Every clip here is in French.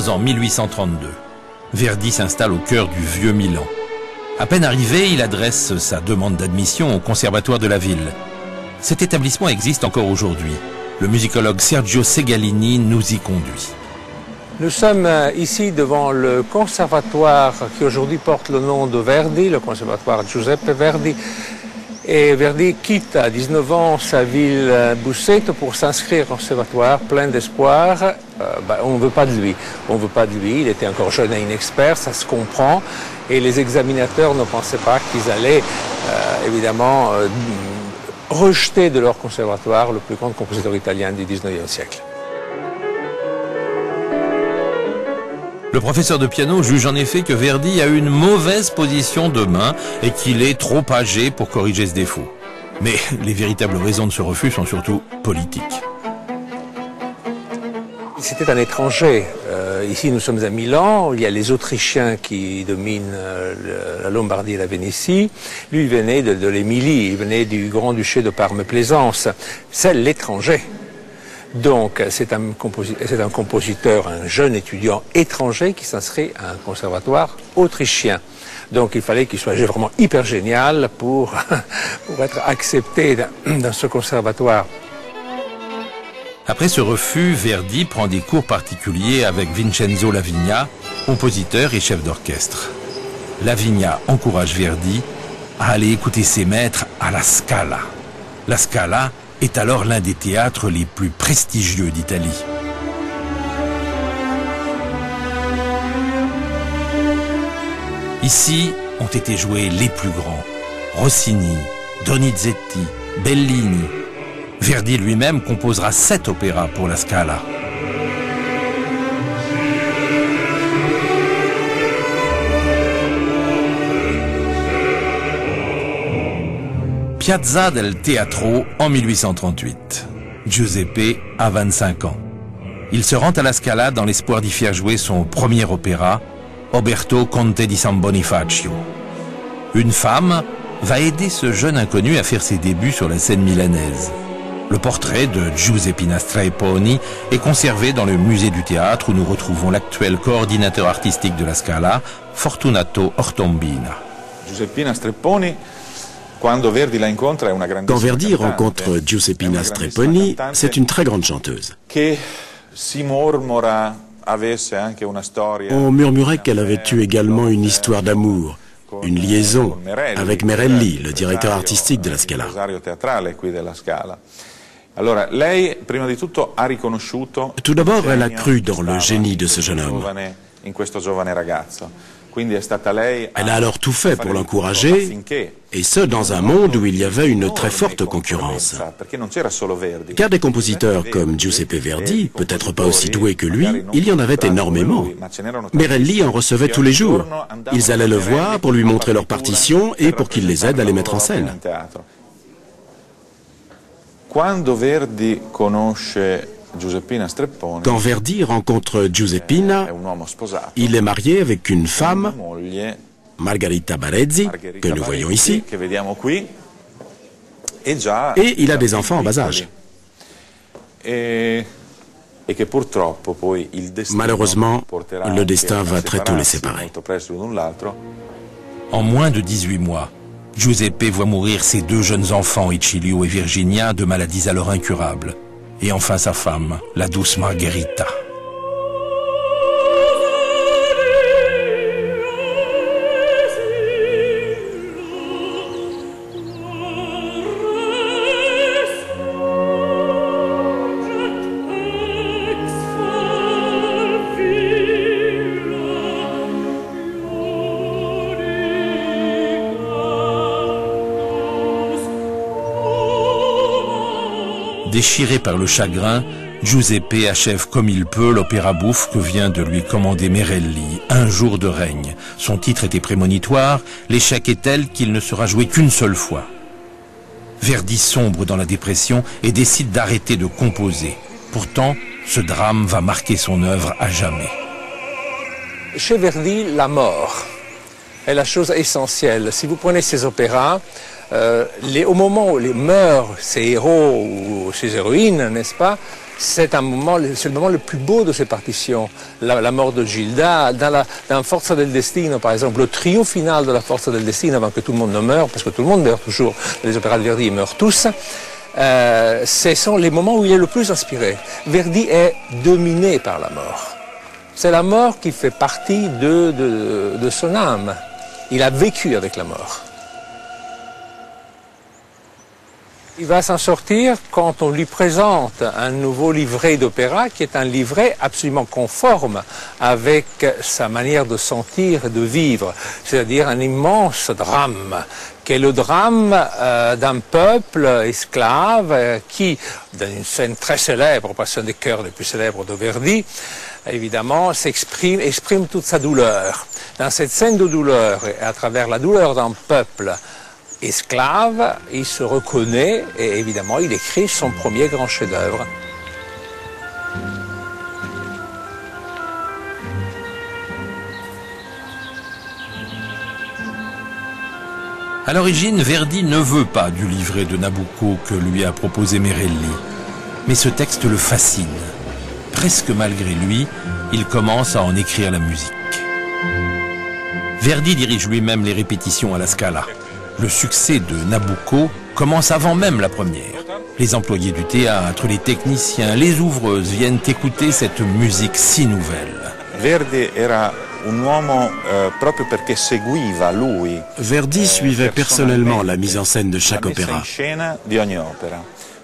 En 1832, Verdi s'installe au cœur du vieux Milan. À peine arrivé, il adresse sa demande d'admission au conservatoire de la ville. Cet établissement existe encore aujourd'hui. Le musicologue Sergio Segalini nous y conduit. Nous sommes ici devant le conservatoire qui aujourd'hui porte le nom de Verdi, le conservatoire Giuseppe Verdi. Et Verdi quitte à 19 ans sa ville Busseto pour s'inscrire au conservatoire, plein d'espoir. On ne veut pas de lui. On ne veut pas de lui. Il était encore jeune et inexpert, ça se comprend. Et les examinateurs ne pensaient pas qu'ils allaient, évidemment, rejeter de leur conservatoire le plus grand compositeur italien du 19e siècle. Le professeur de piano juge en effet que Verdi a une mauvaise position de main et qu'il est trop âgé pour corriger ce défaut. Mais les véritables raisons de ce refus sont surtout politiques. C'était un étranger. Ici, nous sommes à Milan. Il y a les Autrichiens qui dominent la Lombardie et la Vénétie. Lui, il venait de l'Émilie. Il venait du Grand-Duché de Parme-Plaisance. C'est l'étranger. Donc, c'est un compositeur, un jeune étudiant étranger qui s'inscrit à un conservatoire autrichien. Donc, il fallait qu'il soit vraiment hyper génial pour être accepté dans ce conservatoire. Après ce refus, Verdi prend des cours particuliers avec Vincenzo Lavigna, compositeur et chef d'orchestre. Lavigna encourage Verdi à aller écouter ses maîtres à la Scala. La Scala est alors l'un des théâtres les plus prestigieux d'Italie. Ici ont été joués les plus grands, Rossini, Donizetti, Bellini. Verdi lui-même composera 7 opéras pour la Scala. Piazza del Teatro en 1838. Giuseppe a 25 ans. Il se rend à la Scala dans l'espoir d'y faire jouer son premier opéra, Oberto Conte di San Bonifacio. Une femme va aider ce jeune inconnu à faire ses débuts sur la scène milanaise. Le portrait de Giuseppina Strepponi est conservé dans le musée du théâtre où nous retrouvons l'actuel coordinateur artistique de la Scala, Fortunato Ortombina. Giuseppina Strepponi, quand Verdi rencontre Giuseppina Strepponi, c'est une très grande chanteuse. On murmurait qu'elle avait eu également une histoire d'amour, une liaison avec Merelli, le directeur artistique de la Scala. Tout d'abord, elle a cru dans le génie de ce jeune homme. Elle a alors tout fait pour l'encourager, et ce, dans un monde où il y avait une très forte concurrence. Car des compositeurs comme Giuseppe Verdi, peut-être pas aussi doués que lui, il y en avait énormément. Merelli en recevait tous les jours. Ils allaient le voir pour lui montrer leurs partitions et pour qu'il les aide à les mettre en scène. Quand Verdi rencontre Giuseppina, il est marié avec une femme, Margherita Barezzi, que nous voyons ici, et il a des enfants en bas âge. Malheureusement, le destin va très tôt les séparer. En moins de 18 mois, Giuseppe voit mourir ses 2 jeunes enfants, Icilio et Virginia, de maladies alors incurables. Et enfin sa femme, la douce Margherita. Déchiré par le chagrin, Giuseppe achève comme il peut l'opéra bouffe que vient de lui commander Merelli, Un jour de règne. Son titre était prémonitoire, l'échec est tel qu'il ne sera joué qu'une seule fois. Verdi sombre dans la dépression et décide d'arrêter de composer. Pourtant, ce drame va marquer son œuvre à jamais. Chez Verdi, la mort est la chose essentielle. Si vous prenez ces opéras, au moment où meurent ces héros ou ces héroïnes, n'est-ce pas, c'est le moment le plus beau de ces partitions, la mort de Gilda. Dans Forza del Destino, par exemple, le trio final de la Forza del Destino, avant que tout le monde ne meure, parce que tout le monde meurt toujours, les opéras de Verdi, ils meurent tous, ce sont les moments où il est le plus inspiré. Verdi est dominé par la mort. C'est la mort qui fait partie de son âme. Il a vécu avec la mort. Il va s'en sortir quand on lui présente un nouveau livret d'opéra qui est un livret absolument conforme avec sa manière de sentir et de vivre, c'est-à-dire un immense drame, qui est le drame d'un peuple esclave qui, dans une scène très célèbre, parce que c'est un des chœurs les plus célèbres de Verdi, évidemment, exprime toute sa douleur. Dans cette scène de douleur, et à travers la douleur d'un peuple esclave, il se reconnaît et évidemment il écrit son premier grand chef-d'œuvre. À l'origine, Verdi ne veut pas du livret de Nabucco que lui a proposé Merelli. Mais ce texte le fascine. Presque malgré lui, il commence à en écrire la musique. Verdi dirige lui-même les répétitions à la Scala. Le succès de Nabucco commence avant même la première. Les employés du théâtre, les techniciens, les ouvreuses viennent écouter cette musique si nouvelle. Verdi era un uomo proprio perché seguiva lui. Verdi suivait personnellement la mise en scène de chaque opéra.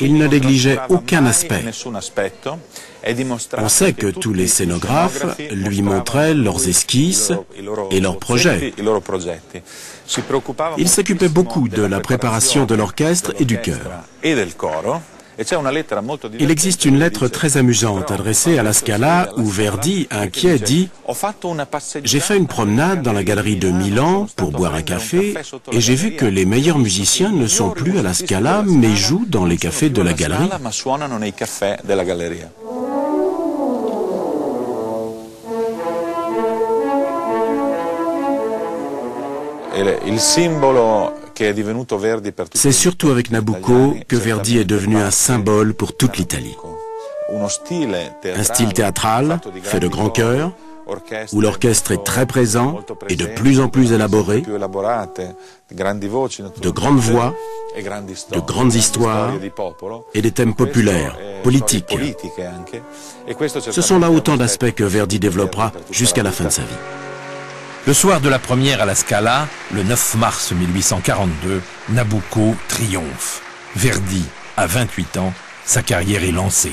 Il ne négligeait aucun aspect. On sait que tous les scénographes lui montraient leurs esquisses et leurs projets. Il s'occupait beaucoup de la préparation de l'orchestre et du chœur. Il existe une lettre très amusante adressée à la Scala où Verdi, inquiet, dit « J'ai fait une promenade dans la galerie de Milan pour boire un café et j'ai vu que les meilleurs musiciens ne sont plus à la Scala mais jouent dans les cafés de la galerie. » C'est surtout avec Nabucco que Verdi est devenu un symbole pour toute l'Italie. Un style théâtral, fait de grands chœurs, où l'orchestre est très présent et de plus en plus élaboré, de grandes voix, de grandes histoires et des thèmes populaires, politiques. Ce sont là autant d'aspects que Verdi développera jusqu'à la fin de sa vie. Le soir de la première à la Scala, le 9 mars 1842, Nabucco triomphe. Verdi a 28 ans, sa carrière est lancée.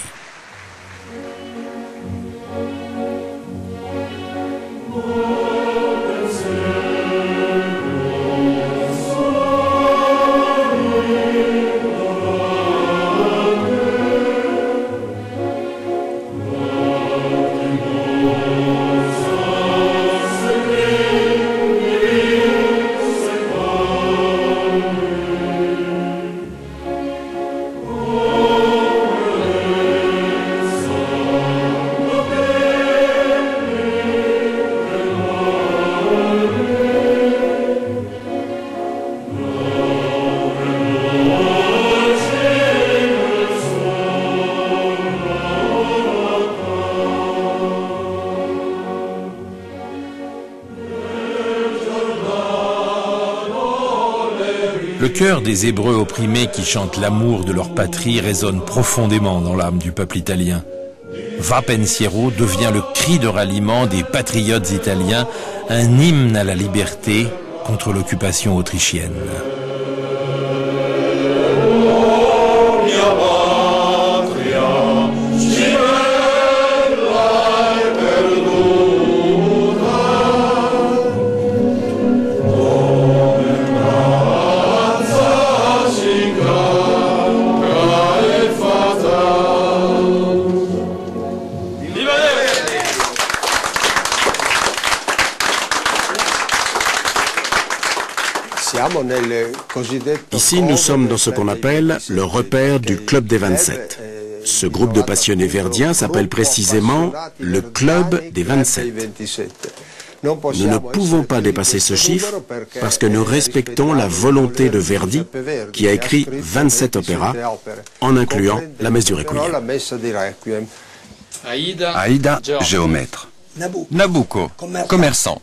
Le chœur des Hébreux opprimés qui chantent l'amour de leur patrie résonne profondément dans l'âme du peuple italien. Va pensiero devient le cri de ralliement des patriotes italiens, un hymne à la liberté contre l'occupation autrichienne. Ici, nous sommes dans ce qu'on appelle le repère du Club des 27. Ce groupe de passionnés verdiens s'appelle précisément le Club des 27. Nous ne pouvons pas dépasser ce chiffre parce que nous respectons la volonté de Verdi, qui a écrit 27 opéras, en incluant la messe du Requiem. Aïda, géomètre. Nabucco, commerçant.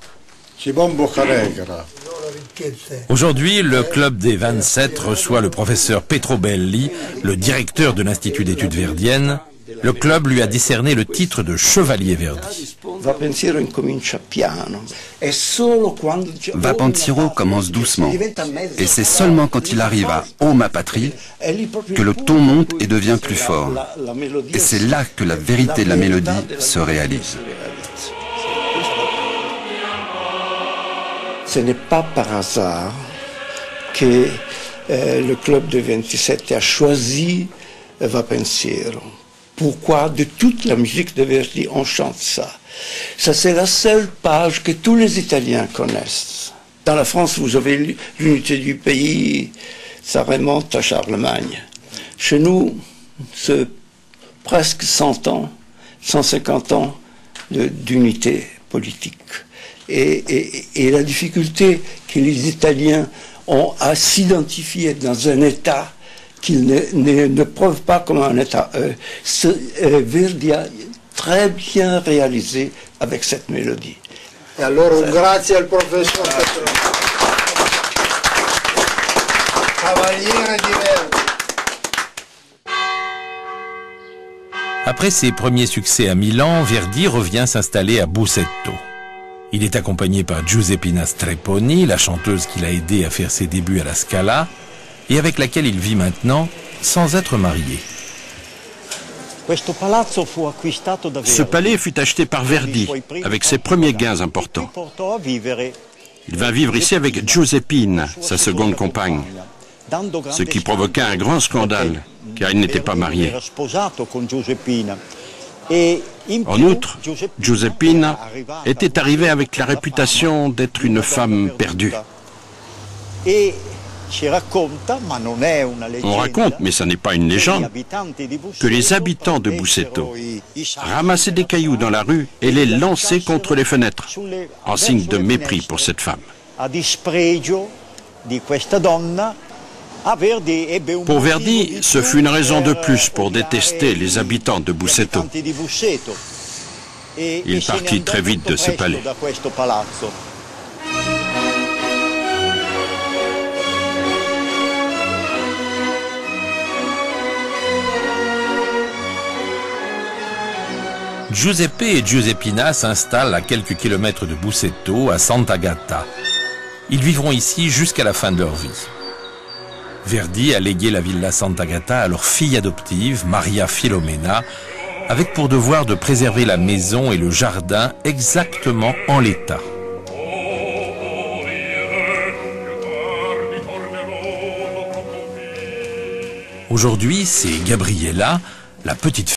Aujourd'hui, le club des 27 reçoit le professeur Pietro Belli, le directeur de l'Institut d'études verdiennes. Le club lui a décerné le titre de chevalier Verdi. Va Pensiero commence doucement, et c'est seulement quand il arrive à O ma patrie que le ton monte et devient plus fort. Et c'est là que la vérité de la mélodie se réalise. Ce n'est pas par hasard que le club de 27 a choisi Va Pensiero. Pourquoi de toute la musique de Verdi on chante ça? Ça c'est la seule page que tous les Italiens connaissent. Dans la France vous avez l'unité du pays, ça remonte à Charlemagne. Chez nous c'est presque 100 ans, 150 ans d'unité politique. Et la difficulté que les Italiens ont à s'identifier dans un État qu'ils ne prouvent pas comme un État. Verdi a très bien réalisé avec cette mélodie. Et alors, grazie al professor Cavaliere di Verdi. Après ses premiers succès à Milan, Verdi revient s'installer à Busseto. Il est accompagné par Giuseppina Strepponi, la chanteuse qu'il a aidé à faire ses débuts à la Scala, et avec laquelle il vit maintenant sans être marié. Ce palais fut acheté par Verdi, avec ses premiers gains importants. Il vint vivre ici avec Giuseppina, sa seconde compagne, ce qui provoqua un grand scandale, car il n'était pas marié. En outre, Giuseppina était arrivée avec la réputation d'être une femme perdue. On raconte, mais ce n'est pas une légende, que les habitants de Busseto ramassaient des cailloux dans la rue et les lançaient contre les fenêtres, en signe de mépris pour cette femme. Pour Verdi, ce fut une raison de plus pour détester les habitants de Busseto. Il partit très vite de ce palais. Giuseppe et Giuseppina s'installent à quelques kilomètres de Busseto, à Sant'Agata. Ils vivront ici jusqu'à la fin de leur vie. Verdi a légué la villa Sant'Agata à leur fille adoptive, Maria Filomena, avec pour devoir de préserver la maison et le jardin exactement en l'état. Aujourd'hui, c'est Gabriella, la petite